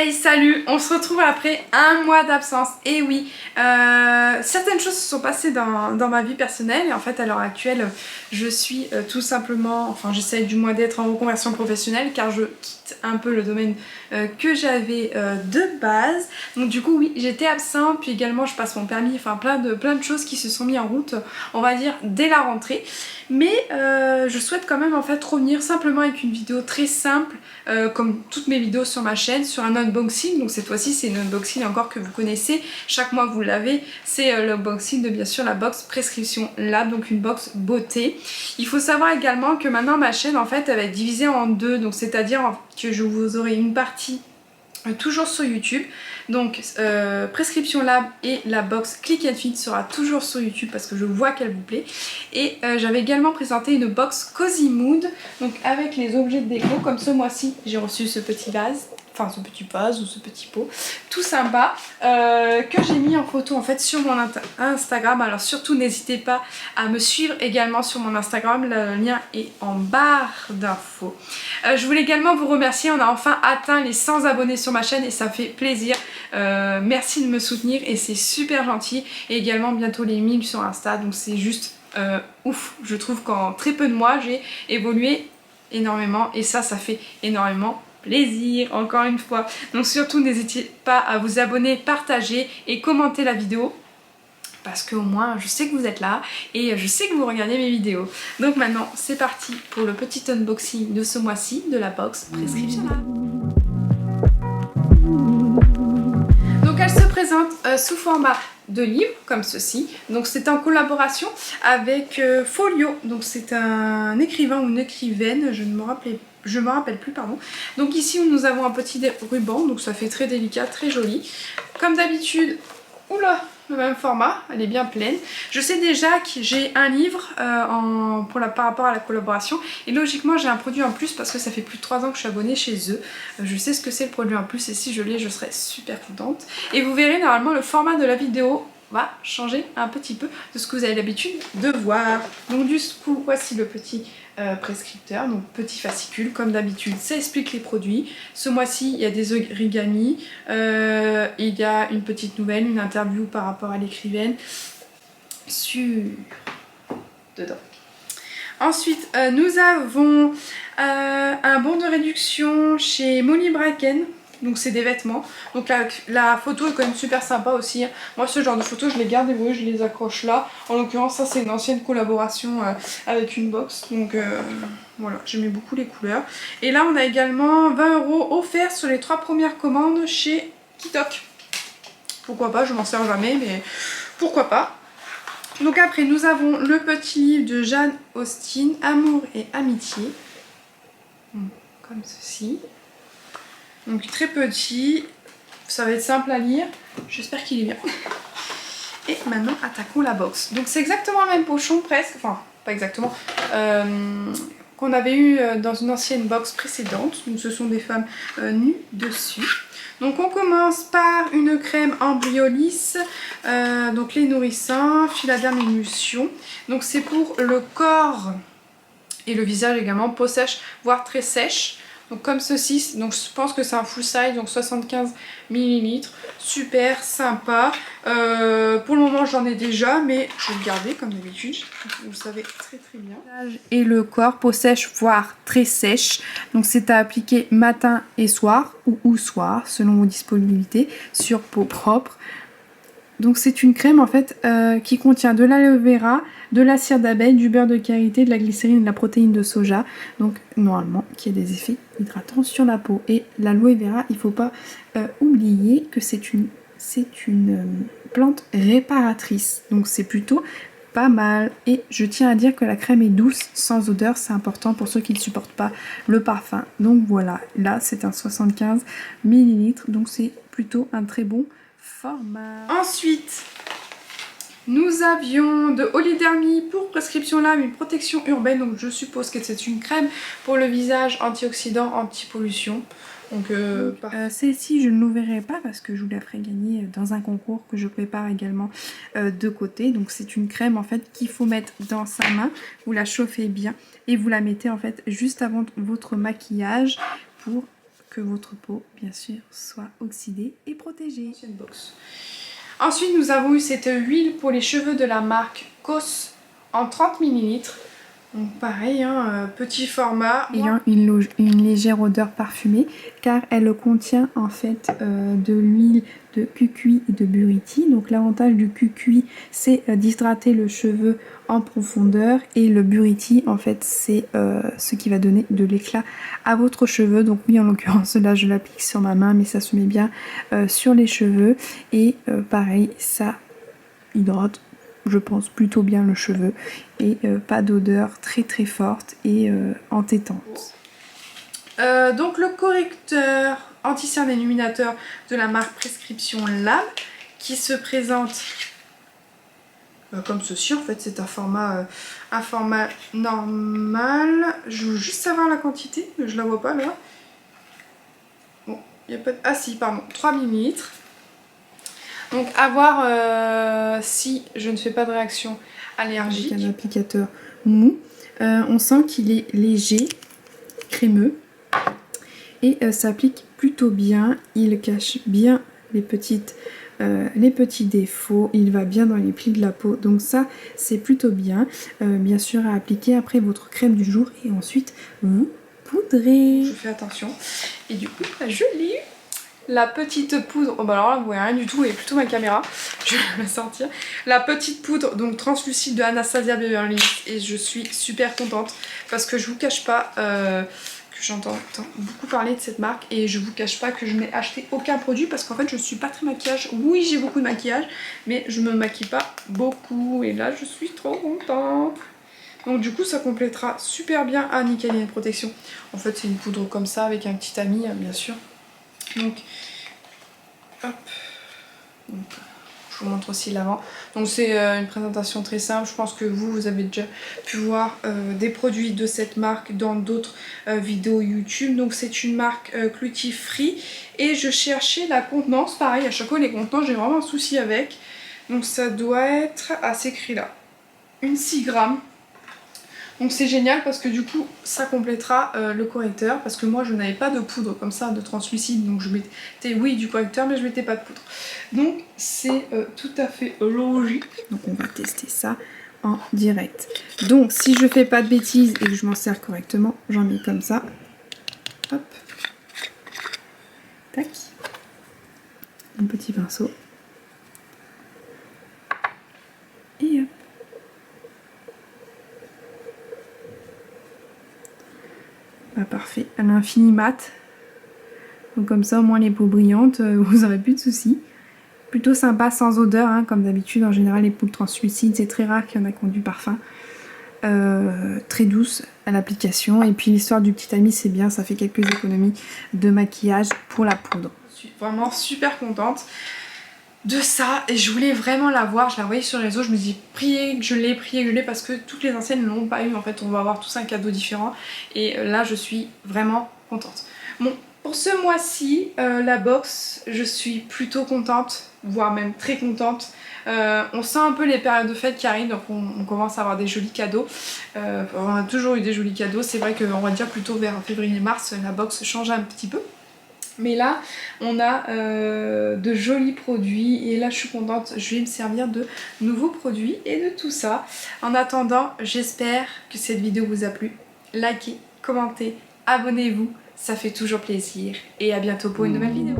Hey, salut! On se retrouve après un mois d'absence. Et oui, certaines choses se sont passées dans ma vie personnelle et en fait à l'heure actuelle je suis tout simplement, enfin j'essaie du moins d'être en reconversion professionnelle car je quitte un peu le domaine que j'avais de base. Donc du coup oui, j'étais absente, puis également je passe mon permis, enfin plein de choses qui se sont mis en route, on va dire dès la rentrée. Mais je souhaite quand même en fait revenir simplement avec une vidéo très simple, comme toutes mes vidéos sur ma chaîne, sur un unboxing. Donc cette fois-ci c'est une unboxing encore que vous connaissez, chaque mois vous l'avez, c'est l'unboxing de bien sûr la box Prescription Lab, donc une box beauté. Il faut savoir également que maintenant ma chaîne en fait elle va être divisée en deux, donc c'est-à-dire que je vous aurai une partie toujours sur YouTube, donc Prescription Lab et la box Click and Fit sera toujours sur YouTube parce que je vois qu'elle vous plaît. Et j'avais également présenté une box Cozy Mood, donc avec les objets de déco, comme ce mois-ci j'ai reçu ce petit vase, enfin ce petit vase ou ce petit pot tout sympa que j'ai mis en photo en fait sur mon Instagram. Alors surtout n'hésitez pas à me suivre également sur mon Instagram, le lien est en barre d'infos. Je voulais également vous remercier, on a enfin atteint les 100 abonnés sur ma chaîne et ça fait plaisir. Merci de me soutenir et c'est super gentil, et également bientôt les 1000 sur Insta, donc c'est juste ouf. Je trouve qu'en très peu de mois j'ai évolué énormément et ça fait énormément plaisir encore une fois. Donc surtout n'hésitez pas à vous abonner, partager et commenter la vidéo, parce qu'au moins je sais que vous êtes là et je sais que vous regardez mes vidéos. Donc maintenant c'est parti pour le petit unboxing de ce mois-ci de la box Prescription Lab. Donc elle se présente sous format de livre comme ceci, donc c'est en collaboration avec Folio, donc c'est un écrivain ou une écrivaine, je me rappelle plus, pardon. Donc ici nous avons un petit ruban, donc ça fait très délicat, très joli. Comme d'habitude, oula, le même format, elle est bien pleine. Je sais déjà que j'ai un livre par rapport à la collaboration, et logiquement j'ai un produit en plus parce que ça fait plus de 3 ans que je suis abonnée chez eux. Je sais ce que c'est le produit en plus et si je l'ai je serai super contente. Et vous verrez normalement le format de la vidéo va changer un petit peu de ce que vous avez l'habitude de voir. Donc du coup voici le petit prescripteur, donc petit fascicule comme d'habitude, ça explique les produits. Ce mois-ci il y a des origamis, il y a une petite nouvelle, une interview par rapport à l'écrivaine dedans. Ensuite nous avons un bon de réduction chez Molly Bracken. Donc c'est des vêtements, donc la photo est quand même super sympa aussi. Moi ce genre de photos je les garde et vous voyez, je les accroche là. En l'occurrence ça c'est une ancienne collaboration avec une box, donc voilà, j'aimais beaucoup les couleurs. Et là on a également 20 € offerts sur les 3 premières commandes chez Kitok. Pourquoi pas, je m'en sers jamais mais pourquoi pas. Donc après nous avons le petit livre de Jane Austen, Amour et amitié, comme ceci. Donc très petit, ça va être simple à lire, j'espère qu'il est bien. Et maintenant attaquons la box. Donc c'est exactement le même pochon presque, enfin pas exactement, qu'on avait eu dans une ancienne box précédente. Donc ce sont des femmes nues dessus. Donc on commence par une crème Embryolis, donc les nourrissants, Philaderm Emulsion. Donc c'est pour le corps et le visage également, peau sèche voire très sèche. Donc comme ceci, donc je pense que c'est un full size, donc 75 ml, super sympa. Pour le moment j'en ai déjà, mais je vais le garder comme d'habitude, vous le savez très bien. Et le corps, peau sèche voire très sèche, donc c'est à appliquer matin et soir, ou soir selon vos disponibilités, sur peau propre. Donc c'est une crème en fait qui contient de l'aloe vera, de la cire d'abeille, du beurre de karité, de la glycérine et de la protéine de soja. Donc normalement qui a des effets hydratants sur la peau. Et l'aloe vera, il ne faut pas oublier que c'est une plante réparatrice. Donc c'est plutôt pas mal. Et je tiens à dire que la crème est douce, sans odeur, c'est important pour ceux qui ne supportent pas le parfum. Donc voilà, là c'est un 75 ml, donc c'est plutôt un très bon format. Ensuite, nous avions de Olidermie pour Prescription Lab une protection urbaine, donc je suppose que c'est une crème pour le visage antioxydant, anti-pollution. Donc celle-ci je ne l'ouvrirai pas parce que je vous la ferai gagner dans un concours que je prépare également de côté. Donc c'est une crème en fait qu'il faut mettre dans sa main, vous la chauffez bien et vous la mettez en fait juste avant votre maquillage pour que votre peau, bien sûr, soit oxydée et protégée. Une box. Ensuite, nous avons eu cette huile pour les cheveux de la marque COS en 30 ml. Donc pareil, hein, petit format. Ayant une légère odeur parfumée, car elle contient en fait de l'huile de cucuy et de buriti. Donc l'avantage du cucuy, c'est d'hydrater le cheveu en profondeur, et le buriti en fait c'est ce qui va donner de l'éclat à votre cheveu. Donc oui, en l'occurrence là je l'applique sur ma main, mais ça se met bien sur les cheveux, et pareil, ça hydrate, je pense, plutôt bien le cheveu, et pas d'odeur très très forte et entêtante. Donc le correcteur anti-cerne illuminateur de la marque Prescription Lab, qui se présente comme ceci. En fait, c'est un format normal. Je veux juste savoir la quantité, mais je la vois pas là. Bon, il y a pas de... Ah si, pardon, 3 ml. Donc à voir si je ne fais pas de réaction allergique. Avec un applicateur mou. On sent qu'il est léger, crémeux, et s'applique plutôt bien. Il cache bien les petits défauts, il va bien dans les plis de la peau, donc ça c'est plutôt bien. Bien sûr à appliquer après votre crème du jour, et ensuite vous poudrez. Je fais attention. Et du coup, je l'ai eu. La petite poudre, oh bah alors là vous voyez rien du tout, et plutôt ma caméra, je vais la sortir. La petite poudre donc translucide de Anastasia Beverly Hills, et je suis super contente parce que je vous cache pas que j'entends beaucoup parler de cette marque, et je vous cache pas que je n'ai acheté aucun produit parce qu'en fait je suis pas très maquillage. Oui, j'ai beaucoup de maquillage, mais je me maquille pas beaucoup, et là je suis trop contente. Donc du coup ça complétera super bien à Nickel Protection. En fait c'est une poudre comme ça avec un petit tamis bien sûr. Donc, hop, donc, je vous montre aussi l'avant. Donc c'est une présentation très simple. Je pense que vous avez déjà pu voir des produits de cette marque dans d'autres vidéos YouTube. Donc c'est une marque cruelty free, et je cherchais la contenance. Pareil, à chaque fois les contenants j'ai vraiment un souci avec. Donc ça doit être à ces écrit là, une 6 grammes. Donc c'est génial parce que du coup ça complétera le correcteur, parce que moi je n'avais pas de poudre comme ça de translucide, donc je mettais oui du correcteur mais je mettais pas de poudre. Donc c'est tout à fait logique. Donc on va tester ça en direct. Donc si je fais pas de bêtises et que je m'en sers correctement, j'en mets comme ça. Hop. Tac. Un petit pinceau. Et hop. Bah, parfait. Elle a un fini mat. Donc comme ça au moins les peaux brillantes, vous n'aurez plus de soucis. Plutôt sympa, sans odeur, hein, comme d'habitude. En général les poudres translucides, c'est très rare qu'il y en a qui ont du parfum. Très douce à l'application, et puis l'histoire du petit tamis c'est bien, ça fait quelques économies de maquillage pour la poudre. Je suis vraiment super contente de ça, et je voulais vraiment l'avoir. Je la voyais sur les réseaux, je me dis priez que je l'ai, parce que toutes les anciennes ne l'ont pas eu. En fait on va avoir tous un cadeau différent, et là je suis vraiment contente. Bon, pour ce mois-ci, la box, je suis plutôt contente, voire même très contente. On sent un peu les périodes de fête qui arrivent, donc on commence à avoir des jolis cadeaux. On a toujours eu des jolis cadeaux. C'est vrai qu'on va dire plutôt vers février-mars, la box change un petit peu. Mais là, on a de jolis produits, et là je suis contente, je vais me servir de nouveaux produits et de tout ça. En attendant, j'espère que cette vidéo vous a plu. Likez, commentez, abonnez-vous, ça fait toujours plaisir, et à bientôt pour une nouvelle vidéo.